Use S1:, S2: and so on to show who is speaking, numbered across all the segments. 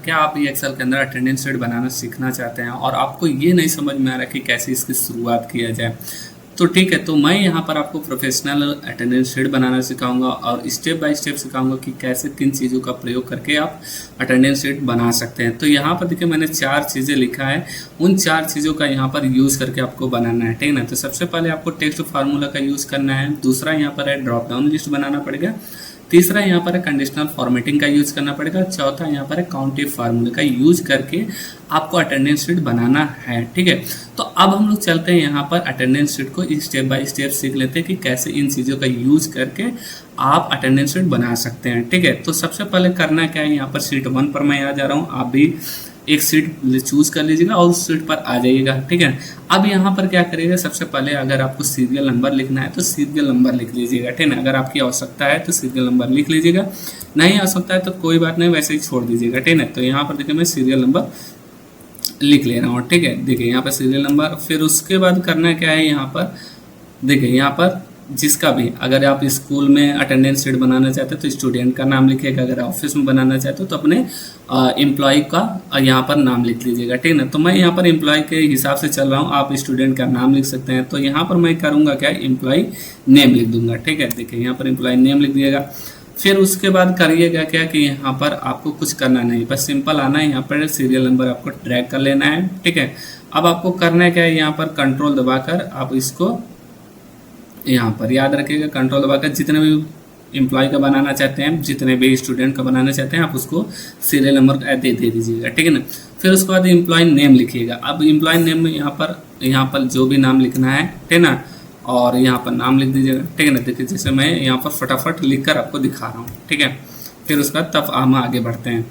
S1: क्या आप ये एक्सेल के अंदर अटेंडेंस शीट बनाना सीखना चाहते हैं और आपको ये नहीं समझ में आ रहा कि कैसे इसकी शुरुआत किया जाए, तो ठीक है, तो मैं यहाँ पर आपको प्रोफेशनल अटेंडेंस शीट बनाना सिखाऊंगा और स्टेप बाय स्टेप सिखाऊंगा कि कैसे किन चीज़ों का प्रयोग करके आप अटेंडेंस शीट बना सकते हैं। तो यहाँ पर देखिए मैंने 4 चीज़ें लिखा है, उन 4 चीज़ों का यहाँ पर यूज़ करके आपको बनाना है, ठीक है ना। तो सबसे पहले आपको टेक्स्ट फार्मूला का यूज़ करना है, दूसरा यहाँ पर है ड्रॉप डाउन लिस्ट बनाना पड़ेगा, तीसरा यहाँ पर है कंडीशनल फॉर्मेटिंग का यूज करना पड़ेगा, चौथा यहाँ पर है काउंटिव फार्मूले का यूज करके आपको अटेंडेंस शीट बनाना है, ठीक है। तो अब हम लोग चलते हैं यहाँ पर अटेंडेंस शीट को स्टेप बाय स्टेप सीख लेते हैं कि कैसे इन चीज़ों का यूज करके आप अटेंडेंस शीट बना सकते हैं, ठीक है। तो सबसे पहले करना क्या है, यहाँ पर शीट 1 पर मैं आ जा रहा हूँ, आप भी एक सीट चूज कर लीजिएगा और उस सीट पर आ जाइएगा, ठीक है। अब यहाँ पर क्या करिएगा, सबसे पहले अगर आपको सीरियल नंबर लिखना है तो सीरियल नंबर लिख लीजिएगा, ठीक है। अगर आपकी आवश्यकता है तो सीरियल नंबर लिख लीजिएगा, नहीं आवश्यकता है तो कोई बात नहीं, वैसे ही छोड़ दीजिएगा, ठीक है। तो यहाँ पर देखिए मैं सीरियल नंबर लिख ले रहा हूँ, ठीक है। देखिए यहाँ पर सीरियल नंबर, फिर उसके बाद करना क्या है, यहाँ पर देखिए यहाँ पर जिसका भी, अगर आप स्कूल में अटेंडेंस शीट बनाना चाहते हो तो स्टूडेंट का नाम लिखिएगा, अगर ऑफिस में बनाना चाहते हो तो अपने एम्प्लॉय का यहाँ पर नाम लिख लीजिएगा, ठीक है ना। तो मैं यहाँ पर एम्प्लॉय के हिसाब से चल रहा हूँ, आप स्टूडेंट का नाम लिख सकते हैं। तो यहाँ पर मैं करूँगा क्या, एम्प्लॉय नेम लिख दूंगा, ठीक है। देखिए यहाँ पर एम्प्लॉय नेम लिख दिएगा, फिर उसके बाद करिएगा क्या कि यहाँ पर आपको कुछ करना नहीं, बस सिंपल आना है, यहाँ पर सीरियल नंबर आपको ड्रैग कर लेना है, ठीक है। अब आपको करना क्या है, यहाँ पर कंट्रोल दबाकर आप इसको यहाँ पर याद रखिएगा, कंट्रोल दबाकर जितने भी एम्प्लॉय का बनाना चाहते हैं, जितने भी स्टूडेंट का बनाना चाहते हैं, आप उसको सीरियल नंबर दे दीजिएगा, ठीक है ना। फिर उसके बाद एम्प्लॉय नेम लिखिएगा। अब एम्प्लॉय नेम में यहाँ पर जो भी नाम लिखना है, ठीक है ना, और यहाँ पर नाम लिख दीजिएगा, ठीक है ना। देखिए जैसे मैं यहाँ पर फटाफट लिख कर आपको दिखा रहा हूँ, ठीक है। फिर उसका तब हम आगे बढ़ते हैं।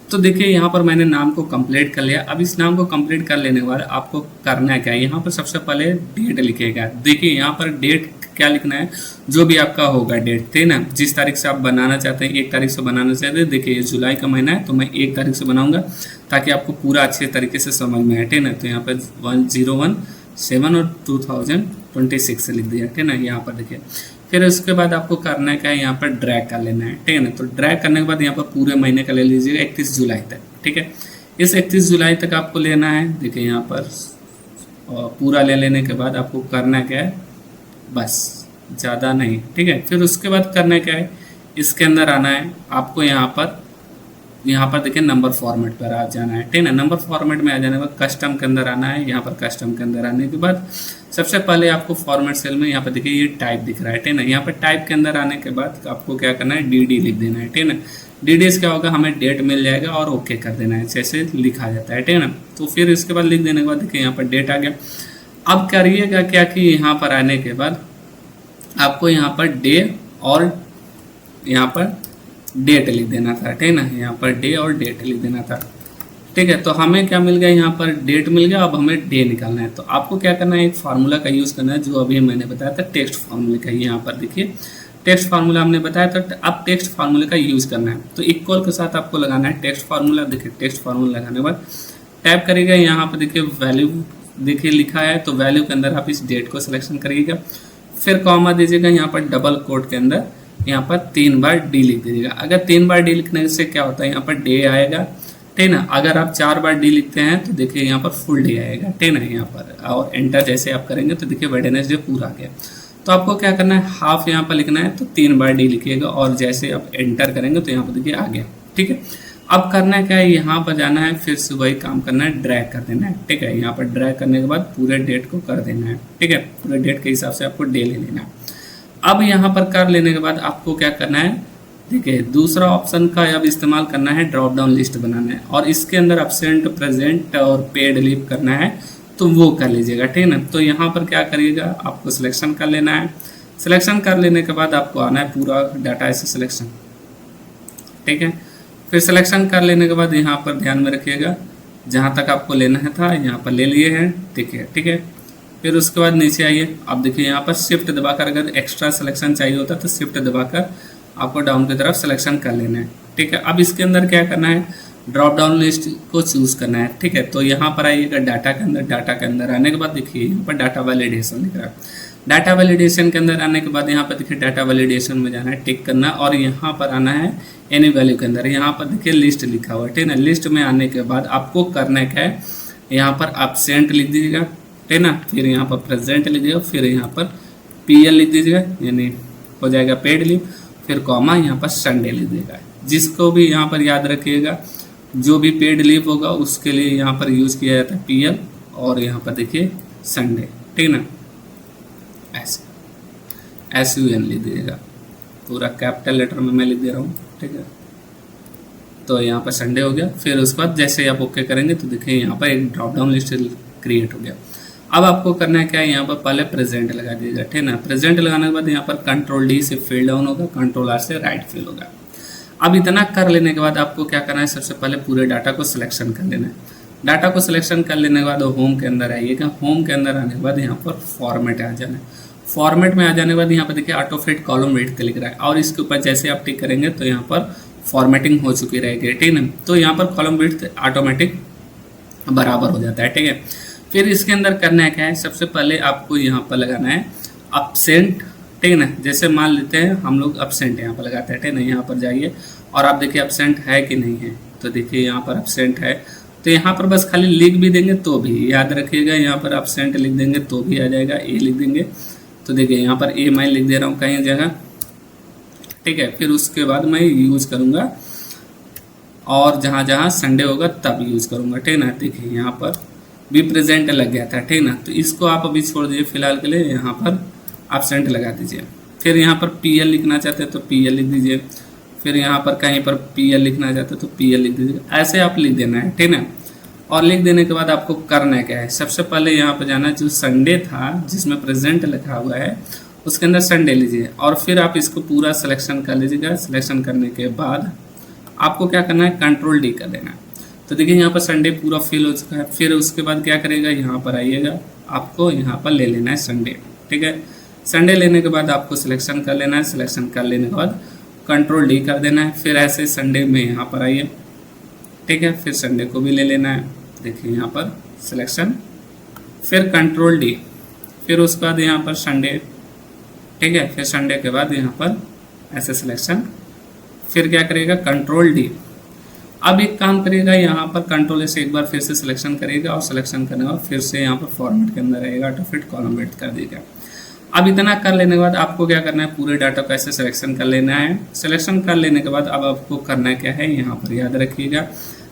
S1: तो देखिए यहाँ पर मैंने नाम को कंप्लीट कर लिया। अब इस नाम को कंप्लीट कर लेने के बाद आपको करना क्या है, यहाँ पर सबसे पहले डेट लिखिएगा। देखिए यहाँ पर डेट क्या लिखना है, जो भी आपका होगा डेट, ठीक है ना, जिस तारीख से आप बनाना चाहते हैं, 1 तारीख से बनाना चाहते हैं। देखिए ये जुलाई का महीना है तो मैं 1 तारीख से बनाऊंगा ताकि आपको पूरा अच्छे तरीके से समझ में आए, ठीक है ना। तो यहाँ पर 1017 और 2026 से लिख दिया, ठीक है ना। यहाँ पर देखिए फिर उसके बाद आपको करना क्या है, यहाँ पर ड्रैग कर लेना है, ठीक है ना। तो ड्रैग करने के बाद यहाँ पर पूरे महीने का ले लीजिएगा 31 जुलाई तक, ठीक है। इस 31 जुलाई तक आपको लेना है। देखिए यहाँ पर पूरा ले लेने के बाद आपको करना क्या है, बस ज़्यादा नहीं, ठीक है। फिर उसके बाद करना क्या है, इसके अंदर आना है आपको, यहाँ पर देखिए नंबर फॉर्मेट पर आ जाना है, ठीक है ना। नंबर फॉर्मेट में आ जाने के बाद कस्टम के अंदर आना है। यहाँ पर कस्टम के अंदर आने के बाद सबसे पहले आपको फॉर्मेट सेल में यहाँ पर देखिए ये टाइप दिख रहा है, ठीक है ना। यहाँ पर टाइप के अंदर आने के बाद आपको क्या करना है, डी लिख देना है, ठीक है ना। डी से क्या होगा, हमें डेट मिल जाएगा और ओके कर देना है, जैसे लिखा जाता है, ठीक है ना। तो फिर इसके बाद लिख देने के बाद देखिए यहाँ पर डेट आ गया। अब करिएगा क्या कि यहाँ पर आने के बाद आपको यहाँ पर डे और यहाँ पर डेट लिख देना था, ठीक है ना। यहाँ पर डे और डेट लिख देना था, ठीक है। तो हमें क्या मिल गया, यहाँ पर डेट मिल गया। अब हमें डे निकालना है, तो आपको क्या करना है, एक फार्मूला का यूज़ करना है जो अभी मैंने बताया था, टेक्स्ट फार्मूले का। यहाँ पर देखिए टेक्स्ट फार्मूला हमने बताया था, अब टेक्स्ट फार्मूले का यूज़ करना है। तो इक्वल के साथ आपको लगाना है टेक्स्ट फार्मूला। देखिए टेक्स्ट फार्मूला लगाने के बाद टाइप करिएगा, यहाँ पर देखिए वैल्यू देखिए लिखा है, तो वैल्यू के अंदर आप इस डेट को सिलेक्शन करिएगा, फिर कॉमा दीजिएगा। यहाँ पर डबल कोट के अंदर यहाँ पर 3 बार डी लिख दीजिएगा। अगर 3 बार डी लिखने से क्या होता है, यहाँ पर डे आएगा, ठीक है ना। अगर आप 4 बार डी लिखते हैं तो देखिए यहाँ पर फुल डे आएगा, ठीक है ना। यहाँ पर और एंटर जैसे आप करेंगे तो देखिए वेडनेसडे पूरा आ गया। तो आपको क्या करना है, हाफ यहाँ पर लिखना है, तो 3 बार डी लिखिएगा और जैसे आप एंटर करेंगे तो यहाँ पर देखिए आ गया, ठीक है। अब करना क्या है, यहाँ पर जाना है, फिर से वही काम करना है, ड्रैग कर देना है, ठीक है। यहाँ पर ड्रैग करने के बाद पूरे डेट को कर देना है, ठीक है। पूरे डेट के हिसाब से आपको डे ले लेना है। अब यहाँ पर कर लेने के बाद आपको क्या करना है, देखिए दूसरा ऑप्शन का अब इस्तेमाल करना है, ड्रॉप डाउन लिस्ट बनाना है और इसके अंदर एब्सेंट, प्रेजेंट और पेड लीव करना है, तो वो कर लीजिएगा, ठीक है ना। तो यहाँ पर क्या करिएगा, आपको सिलेक्शन कर लेना है। सिलेक्शन कर लेने के बाद आपको आना है पूरा डाटा ऐसे सिलेक्शन, ठीक है। फिर सिलेक्शन कर लेने के बाद यहाँ पर ध्यान में रखिएगा, जहाँ तक आपको लेना है था यहाँ पर ले लिए हैं, ठीक है। फिर उसके बाद नीचे आइए, आप देखिए यहाँ पर शिफ्ट दबाकर, अगर एक्स्ट्रा सिलेक्शन चाहिए होता तो शिफ्ट दबाकर आपको डाउन की तरफ सिलेक्शन कर लेना है, ठीक है। अब इसके अंदर क्या करना है, ड्रॉप डाउन लिस्ट को चूज करना है, ठीक है। तो यहाँ पर आइएगा डाटा के अंदर, डाटा के अंदर आने के बाद देखिए यहाँ पर डाटा वैलिडेशन लिख रहा है। डाटा वैलिडेशन के अंदर आने के बाद यहाँ पर देखिए डाटा वैलिडेशन में जाना है, टिक करना, और यहाँ पर आना है एनी वैल्यू के अंदर। यहाँ पर देखिए लिस्ट लिखा हुआ है, ठीक है ना। लिस्ट में आने के बाद आपको करना क्या है, यहाँ पर एब्सेंट लिख दीजिएगा, ठीक है ना। फिर यहाँ पर प्रेजेंट लिख दीजिएगा, फिर यहाँ पर PL लिख दीजिएगा, यानी हो जाएगा पेड लीव, फिर कॉमा यहाँ पर संडे लिख दीजिएगा। जिसको भी यहाँ पर याद रखिएगा, जो भी पेड लीव होगा उसके लिए यहाँ पर यूज किया जाता है PL, और यहाँ पर देखिए संडे, ठीक ना, ऐसे SUN लिख दीजिएगा, पूरा कैपिटल लेटर में मैं लिख दे रहा हूँ, ठीक है। तो यहाँ पर संडे हो गया। फिर उसके बाद जैसे ही आप ओके करेंगे तो देखिए यहाँ पर एक ड्रॉप डाउन लिस्ट क्रिएट हो गया। अब आपको करना है क्या है, यहाँ पर पहले प्रेजेंट लगा दीजिएगा, ठीक है ना। प्रेजेंट लगाने के बाद यहाँ पर कंट्रोल D से फिल डाउन होगा, कंट्रोल R से राइट फिल होगा। अब इतना कर लेने के बाद आपको क्या करना है, सबसे पहले पूरे डाटा को सिलेक्शन कर लेना है। डाटा को सिलेक्शन कर लेने के बाद होम के अंदर आइएगा। होम के अंदर आने के बाद यहाँ पर फॉर्मेट आ जाना है। फॉर्मेट में आ जाने के बाद यहाँ पर देखिए ऑटो फिट कॉलम विड्थ लिख रहा है, और इसके ऊपर जैसे आप टिक करेंगे तो यहाँ पर फॉर्मेटिंग हो चुकी रहेगी, ठीक है। तो यहाँ पर कॉलम विड्थ ऑटोमेटिक बराबर हो जाता है, ठीक है। फिर इसके अंदर करना है क्या है, सबसे पहले आपको यहाँ पर लगाना है एब्सेंट, ठीक है ना। जैसे मान लेते हैं हम लोग एब्सेंट यहाँ पर लगाते हैं, ठीक है ना। यहाँ पर जाइए और आप देखिए एब्सेंट है कि नहीं है, तो देखिए यहाँ पर एब्सेंट है। तो यहाँ पर बस खाली लिख भी देंगे तो भी याद रखिएगा, यहाँ पर एब्सेंट लिख देंगे तो भी आ जाएगा, ए लिख देंगे तो देखिए यहाँ पर ए मैं लिख दे रहा हूँ कहीं जगह, ठीक है। फिर उसके बाद मैं यूज करूँगा, और जहाँ जहाँ संडे होगा तब यूज करूँगा, ठीक है ना। देखिए यहाँ पर भी प्रेजेंट लग गया था, ठीक है ना। तो इसको आप अभी छोड़ दीजिए फिलहाल के लिए, यहाँ पर एब्सेंट लगा दीजिए। फिर यहाँ पर PL लिखना चाहते हैं तो PL लिख दीजिए, फिर यहाँ पर कहीं पर PL लिखना चाहते हैं तो PL लिख दीजिए। ऐसे आप लिख देना है, ठीक है ना। और लिख देने के बाद आपको करना क्या है, सबसे पहले यहाँ पर जाना, जो संडे था जिसमें प्रेजेंट लिखा हुआ है उसके अंदर संडे लीजिए, और फिर आप इसको पूरा सिलेक्शन कर लीजिएगा। सिलेक्शन करने के बाद आपको क्या करना है, कंट्रोल D कर देना है। तो देखिए यहाँ पर संडे पूरा फिल हो चुका है। फिर उसके बाद क्या करेगा, यहाँ पर आइएगा, आपको यहाँ पर ले लेना है संडे, ठीक है। संडे लेने के बाद आपको सिलेक्शन कर लेना है। सिलेक्शन कर लेने के बाद कंट्रोल D कर देना है। फिर ऐसे संडे में यहाँ पर आइए, ठीक है। फिर संडे को भी ले लेना है, देखिए यहाँ पर सिलेक्शन, फिर कंट्रोल D, फिर उसके बाद यहाँ पर संडे, ठीक है। फिर संडे के बाद यहाँ पर ऐसे सिलेक्शन, फिर क्या करेगा, कंट्रोल D। अब एक काम करिएगा, यहाँ पर कंट्रोल से एक बार फिर से सिलेक्शन करिएगा, और सिलेक्शन करने के बाद फिर से यहाँ पर फॉर्मेट के अंदर आएगा, ऑटो फिट कॉलम विड्थ कर देगा। अब इतना कर लेने के बाद आपको क्या करना है, पूरे डाटा को ऐसे सिलेक्शन कर लेना है। सिलेक्शन कर लेने के बाद अब आपको करना क्या है, यहाँ पर याद रखिएगा,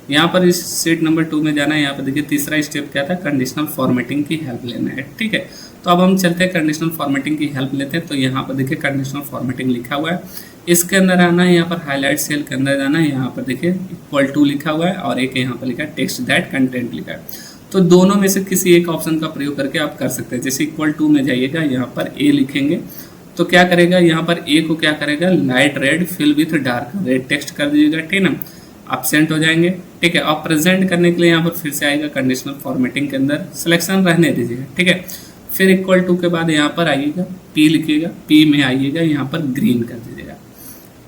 S1: यहाँ पर इस सीट नंबर 2 में जाना है। यहाँ पर देखिए तीसरा स्टेप क्या था, कंडीशनल फॉर्मेटिंग की हेल्प लेना है, ठीक है। तो अब हम चलते हैं कंडीशनल फॉर्मेटिंग की हेल्प लेते हैं। तो यहाँ पर देखिए कंडीशनल फॉर्मेटिंग लिखा हुआ है, इसके अंदर आना है, यहाँ पर हाईलाइट सेल के अंदर जाना है। यहाँ पर देखिए इक्वल टू लिखा हुआ है, और एक यहाँ पर लिखा है टेक्स्ट दैट कंटेंट लिखा है। तो दोनों में से किसी एक ऑप्शन का प्रयोग करके आप कर सकते हैं। जैसे इक्वल टू में जाइएगा, यहाँ पर ए लिखेंगे तो क्या करेगा, यहाँ पर ए को क्या करेगा, light red fill with dark red text कर दीजिएगा, ठीक है ना। एब्सेंट हो जाएंगे, ठीक है। और प्रेजेंट करने के लिए यहाँ पर फिर से आएगा कंडीशनल फॉर्मेटिंग के अंदर, सिलेक्शन रहने दीजिएगा, ठीक है। फिर इक्वल टू के बाद यहाँ पर आइएगा, P लिखिएगा, P में आइएगा, यहाँ पर ग्रीन कर दीजिएगा,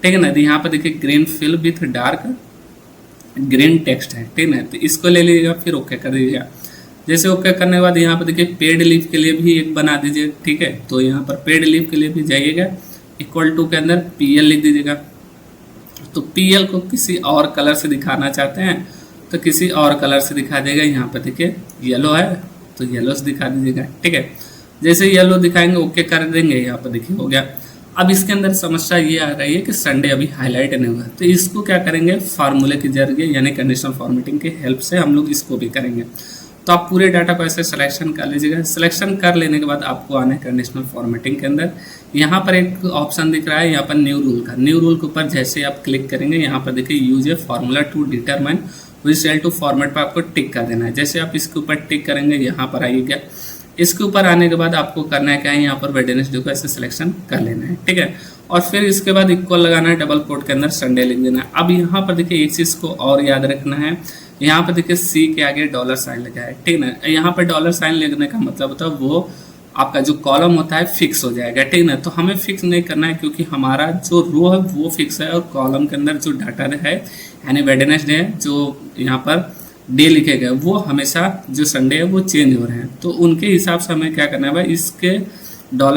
S1: ठीक है ना। तो यहाँ पर देखिए green fill with dark green text है, ठीक है ना। तो इसको ले लीजिएगा, फिर ओके कर दीजिएगा। जैसे ओके करने के बाद यहाँ पर देखिए पेड लीव के लिए भी एक बना दीजिए, ठीक है। तो यहाँ पर पेड लीव के लिए भी जाइएगा, इक्वल टू के अंदर PL लिख दीजिएगा। तो PL को किसी और कलर से दिखाना चाहते हैं तो किसी और कलर से दिखा देगा। यहाँ पर देखिए येलो है तो येलो से दिखा दीजिएगा, ठीक है। जैसे येलो दिखाएंगे ओके कर देंगे, यहाँ पर देखिए हो गया। अब इसके अंदर समस्या ये आ रही है कि संडे अभी हाईलाइट नहीं हुआ, तो इसको क्या करेंगे, फार्मूले के जरिए यानी कंडीशनल फॉर्मेटिंग की हेल्प से हम लोग इसको भी करेंगे। तो आप पूरे डाटा को ऐसे सिलेक्शन कर लीजिएगा। सिलेक्शन कर लेने के बाद आपको आना है कंडीशनल फॉर्मेटिंग के अंदर। यहाँ पर एक ऑप्शन दिख रहा है, यहाँ पर न्यू रूल का, न्यू रूल के ऊपर जैसे आप क्लिक करेंगे, यहाँ पर देखिए use a formula to determine which cell to format पर आपको टिक कर देना है। जैसे आप इसके ऊपर टिक करेंगे, यहाँ पर आइएगा। इसके ऊपर आने के बाद आपको करना है क्या है, यहाँ पर वेडनेसडे को ऐसे सिलेक्शन कर लेना है, ठीक है। और फिर इसके बाद इक्वल लगाना है, डबल कोट के अंदर संडे लिख देना है। अब यहाँ पर देखिए एक चीज़ को और याद रखना है, यहाँ पर देखिए C के आगे डॉलर साइन लगा है, ठीक है ना। यहाँ पर डॉलर साइन लिखने का मतलब होता है वो आपका जो कॉलम होता है फिक्स हो जाएगा, ठीक ना। तो हमें फिक्स नहीं करना है क्योंकि हमारा जो रो है वो फिक्स है और कॉलम के अंदर जो डाटा है यानी वेडनेसडे है, जो यहाँ पर डे लिखे गए वो हमेशा जो संडे है वो चेंज हो रहे हैं, तो उनके हिसाब से हमें क्या करना है भाई, इसके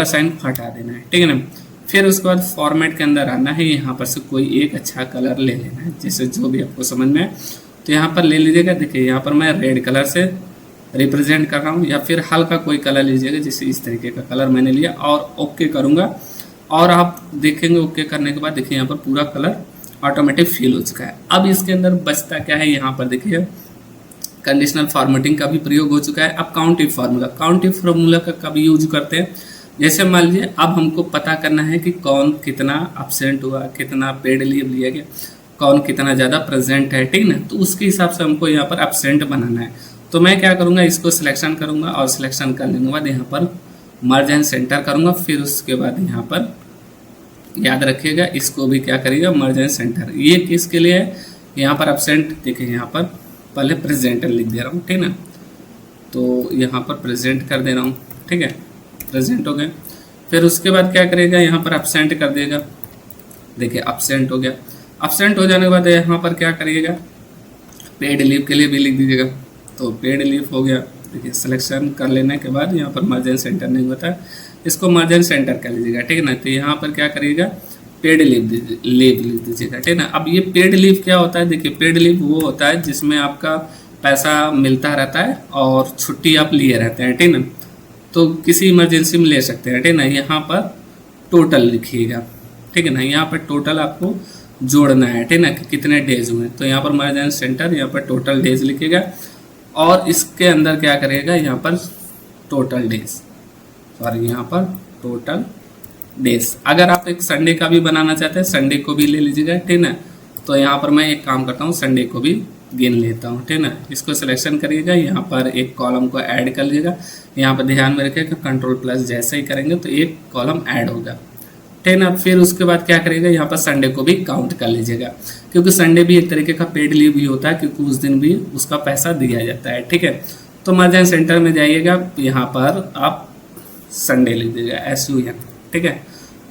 S1: $साइन को हटा देना है, ठीक है ना। फिर उसके बाद फॉर्मेट के अंदर आना है, यहाँ पर से कोई एक अच्छा कलर ले लेना है, जैसे जो भी आपको समझ में आए तो यहाँ पर ले लीजिएगा। देखिए यहाँ पर मैं रेड कलर से रिप्रेजेंट कर रहा हूँ, या फिर हल्का कोई कलर लीजिएगा, जैसे इस तरीके का कलर मैंने लिया और ओके करूँगा। और आप देखेंगे ओके करने के बाद देखिए यहाँ पर पूरा कलर ऑटोमेटिक फिल हो चुका है। अब इसके अंदर बचता क्या है, यहाँ पर देखिए कंडीशनल फॉर्मेटिंग का भी प्रयोग हो चुका है। अब काउंटिव फार्मूला का कब यूज करते हैं, जैसे मान लीजिए अब हमको पता करना है कि कौन कितना एब्सेंट हुआ, कितना पेड लीव लिया गया, कौन कितना ज़्यादा प्रेजेंट है, ठीक ना। तो उसके हिसाब से हमको यहाँ पर एब्सेंट बनाना है। तो मैं क्या करूँगा, इसको सिलेक्शन करूँगा और सिलेक्शन करने के बाद यहाँ पर मर्ज एंड सेंटर करूँगा। फिर उसके बाद यहाँ पर याद रखिएगा इसको भी क्या करिएगा, मर्ज एंड सेंटर। ये किसके लिए है, यहाँ पर एब्सेंट देखिए यहाँ पर पहले प्रेजेंट लिख दे रहा हूँ, ठीक ना। तो यहाँ पर प्रेजेंट कर दे रहा हूँ, ठीक है, प्रेजेंट हो गए। फिर उसके बाद क्या करेगा, यहाँ पर एब्सेंट कर देगा। देखिए एब्सेंट हो गया। एब्सेंट हो जाने के बाद यहाँ पर क्या करिएगा, पेड लीव के लिए भी लिख दीजिएगा। तो पेड लीव हो गया। देखिए सिलेक्शन कर लेने के बाद यहाँ पर मर्ज एंड सेंटर नहीं होता है, इसको मर्ज एंड सेंटर कर लीजिएगा, ठीक है ना। तो यहाँ पर क्या करिएगा, पेड लीव लिख दीजिएगा, ठीक है ना। अब ये पेड लीव क्या होता है, देखिए पेड लीव वो होता है जिसमें आपका पैसा मिलता रहता है और छुट्टी आप लिए रहते हैं, ठीक ना। तो किसी इमरजेंसी में ले सकते हैं, ठीक ना। यहाँ पर टोटल लिखिएगा, ठीक है ना। यहाँ पर टोटल आपको जोड़ना है, ठीक ना, कि कितने डेज हुए। तो यहाँ पर मर्ज एंड सेंटर, यहाँ पर टोटल डेज लिखिएगा और इसके अंदर क्या करिएगा, यहाँ पर टोटल डेज, सॉरी यहाँ पर टोटल डेज। अगर आप एक संडे का भी बनाना चाहते हैं, संडे को भी ले लीजिएगा, ठीक ना। तो यहाँ पर मैं एक काम करता हूँ, संडे को भी गिन लेता हूँ, ठीक ना। इसको सिलेक्शन करिएगा, यहाँ पर एक कॉलम को ऐड कर लीजिएगा। यहाँ पर ध्यान में रखिएगा कंट्रोल+ जैसे ही करेंगे तो एक कॉलम ऐड होगा, ठीक ना। फिर उसके बाद क्या करिएगा, यहाँ पर संडे को भी काउंट कर लीजिएगा, क्योंकि संडे भी एक तरीके का पेड लीव भी होता है, क्योंकि उस दिन भी उसका पैसा दिया जाता है, ठीक है। तो मर्ज एंड सेंटर में जाइएगा, यहाँ पर आप संडे लिख दीजिएगा SUN, ठीक है।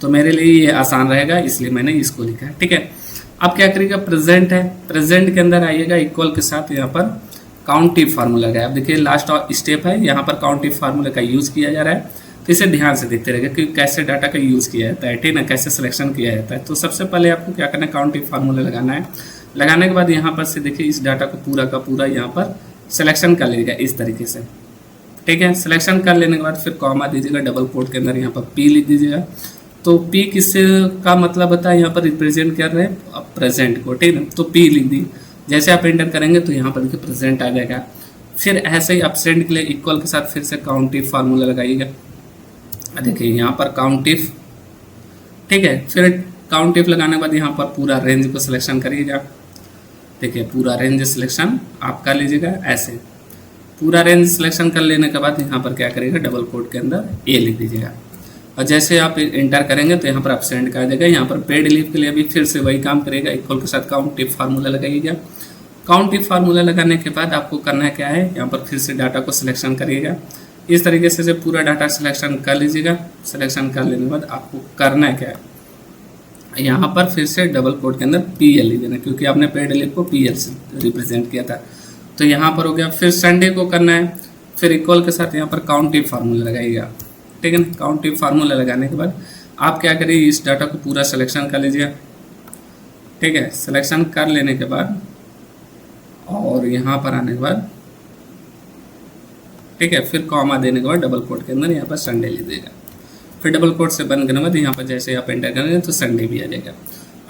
S1: तो मेरे लिए ये आसान रहेगा इसलिए मैंने इसको लिखा है, ठीक है। अब क्या करिएगा, प्रेजेंट है, प्रेजेंट के अंदर आइएगा, इक्वल के साथ यहाँ पर काउंटिव फार्मूला का। अब देखिए लास्ट स्टेप है, यहाँ पर काउंटिव फार्मूला का यूज़ किया जा रहा है। तो इसे ध्यान से देखते रहेगा कि कैसे डाटा का यूज़ किया जाता है, ठीक है ना, कैसे सिलेक्शन किया जाता है। तो सबसे पहले आपको क्या करना है, काउंटिव फार्मूला लगाना है। लगाने के बाद यहाँ पर से देखिए इस डाटा को पूरा का पूरा यहाँ पर सिलेक्शन कर लीजिएगा इस तरीके से, ठीक है। सिलेक्शन कर लेने के बाद फिर कॉमा दीजिएगा, डबल कोट के अंदर यहाँ पर P लिख दीजिएगा। तो P किससे का मतलब होता है, यहाँ पर रिप्रेजेंट कर रहे हैं प्रेजेंट को, ठीक है। तो P लिख दी, जैसे आप एंटर करेंगे तो यहाँ पर देखिए प्रेजेंट आ जाएगा। फिर ऐसे ही एब्सेंट के लिए इक्वल के साथ फिर से काउंटिव फार्मूला लगाइएगा। देखिए यहाँ पर काउंटिव, ठीक है। फिर काउंटिव लगाने के बाद यहाँ पर पूरा रेंज को सिलेक्शन करिएगा। देखिए पूरा रेंज सिलेक्शन आप कर लीजिएगा, ऐसे पूरा रेंज सिलेक्शन कर लेने के बाद यहाँ पर क्या करिएगा, डबल कोट के अंदर A लिख दीजिएगा। और जैसे आप एंटर करेंगे तो यहाँ पर एब्सेंट का आ जाएगा। यहाँ पर पेड लीव के लिए भी फिर से वही काम करेगा, इक्वल के साथ काउंटिव फार्मूला लगाइएगा। काउंटिव फार्मूला लगाने के बाद आपको करना है क्या है, यहाँ पर फिर से डाटा को सिलेक्शन करिएगा। इस तरीके से पूरा डाटा सिलेक्शन कर लीजिएगा। सिलेक्शन कर लेने के बाद आपको करना है क्या है, यहाँ पर फिर से डबल कोट के अंदर PL लिख देना, क्योंकि आपने पेड लीव को PL से रिप्रेजेंट किया था। तो यहाँ पर हो गया। फिर संडे को करना है, फिर इक्वल के साथ यहाँ पर काउंटिव फार्मूला लगाइएगा, ठीक है ना। काउंटिव फार्मूला लगाने के बाद आप क्या करिए, इस डाटा को पूरा सिलेक्शन कर लीजिए, ठीक है। सिलेक्शन कर लेने के बाद और यहाँ पर आने के बाद, ठीक है, फिर कॉमा देने के बाद डबल कोट के अंदर यहाँ पर संडे लीजिएगा। फिर डबल कोट से बंद करने के बाद यहाँ पर जैसे आप एंटर करेंगे तो संडे भी आ जाएगा।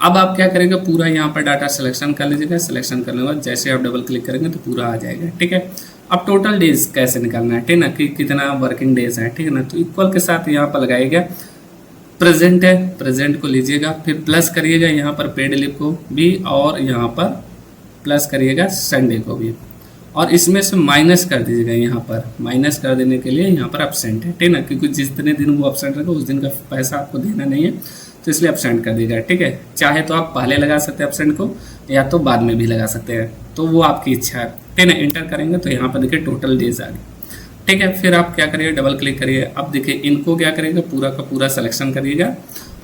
S1: अब आप क्या करेंगे, पूरा यहाँ पर डाटा सिलेक्शन कर लीजिएगा। सिलेक्शन करने के बाद जैसे आप डबल क्लिक करेंगे तो पूरा आ जाएगा, ठीक है। अब टोटल डेज कैसे निकालना है, ठीक ना, कि कितना वर्किंग डेज है, ठीक है ना। तो इक्वल के साथ यहाँ पर लगाइएगा, प्रेजेंट है, प्रेजेंट को लीजिएगा, फिर प्लस करिएगा यहाँ पर पेड लीव को भी और यहाँ पर प्लस करिएगा संडे को भी, और इसमें से माइनस कर दीजिएगा। यहाँ पर माइनस कर देने के लिए यहाँ पर एब्सेंट है, ठीक ना, क्योंकि जितने दिन वो एब्सेंट रहेगा उस दिन का पैसा आपको देना नहीं है, तो इसलिए एब्सेंट कर दीजिएगा, ठीक है। चाहे तो आप पहले लगा सकते हैं एब्सेंट को, या तो बाद में भी लगा सकते हैं, तो वो आपकी इच्छा है, ठीक ना। एंटर करेंगे तो यहाँ पर देखिए टोटल डेज आ गई, ठीक है। फिर आप क्या करिए, डबल क्लिक करिए। अब देखिए इनको क्या करिएगा, पूरा का पूरा सिलेक्शन करिएगा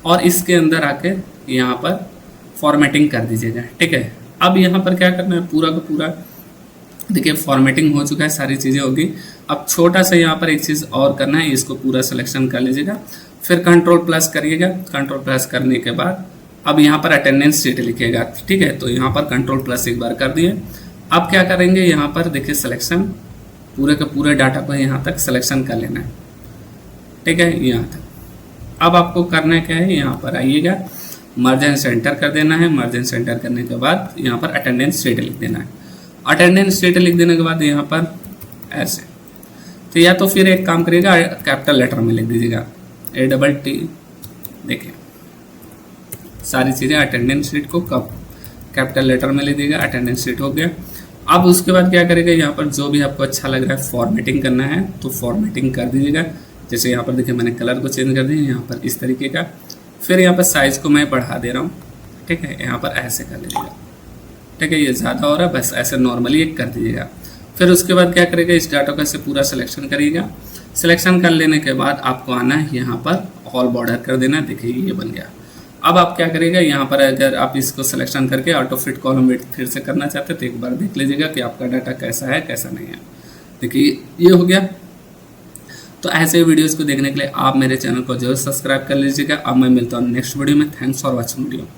S1: और इसके अंदर आके यहाँ पर फॉर्मेटिंग कर दीजिएगा। ठीक है। अब यहाँ पर क्या करना है, पूरा का पूरा देखिए फॉर्मेटिंग हो चुका है, सारी चीज़ें होगी। अब छोटा सा यहाँ पर एक चीज़ और करना है, इसको पूरा सिलेक्शन कर लीजिएगा, फिर कंट्रोल प्लस करिएगा। कंट्रोल प्लस करने के बाद अब यहाँ पर अटेंडेंस शीट लिखिएगा। ठीक है, तो यहाँ पर कंट्रोल प्लस एक बार कर दिए। अब क्या करेंगे, यहाँ पर देखिए सिलेक्शन पूरे के पूरे डाटा को यहाँ तक सिलेक्शन कर लेना है। ठीक है, यहाँ तक। अब आपको करना क्या है, यहाँ पर आइएगा, मर्ज एंड सेंटर कर देना है। मर्ज एंड सेंटर करने के बाद यहाँ पर अटेंडेंस शीट लिख देना है। अटेंडेंस शीट लिख देने के बाद यहाँ पर ऐसे, तो या तो फिर एक काम करिएगा, कैपिटल लेटर में लिख दीजिएगा ATT। देखिए सारी चीज़ें अटेंडेंस शीट को कब कैपिटल लेटर में लिख दीजिएगा, अटेंडेंस शीट हो गया। अब उसके बाद क्या करेगा, यहाँ पर जो भी आपको अच्छा लग रहा है फॉर्मेटिंग करना है तो फॉर्मेटिंग कर दीजिएगा। जैसे यहाँ पर देखिए मैंने कलर को चेंज कर दिया यहाँ पर इस तरीके का। फिर यहाँ पर साइज़ को मैं बढ़ा दे रहा हूँ। ठीक है, यहाँ पर ऐसे कर लीजिएगा। ठीक है, ये ज़्यादा हो रहा है, बस ऐसे नॉर्मली एक कर दीजिएगा। फिर उसके बाद क्या करेगा, इस डाटा का से पूरा सिलेक्शन करिएगा। सिलेक्शन कर लेने के बाद आपको आना है यहाँ पर ऑल बॉर्डर कर देना। देखिए ये बन गया। अब आप क्या करेगा, यहाँ पर अगर आप इसको सिलेक्शन करके ऑटो फिट कॉलम विड्थ फिर से करना चाहते हैं तो एक बार देख लीजिएगा कि आपका डाटा कैसा है कैसा नहीं है। देखिए ये हो गया। तो ऐसे वीडियोस को देखने के लिए आप मेरे चैनल को जरूर सब्सक्राइब कर लीजिएगा। अब मैं मिलता हूँ नेक्स्ट वीडियो में। Thanks for watching video.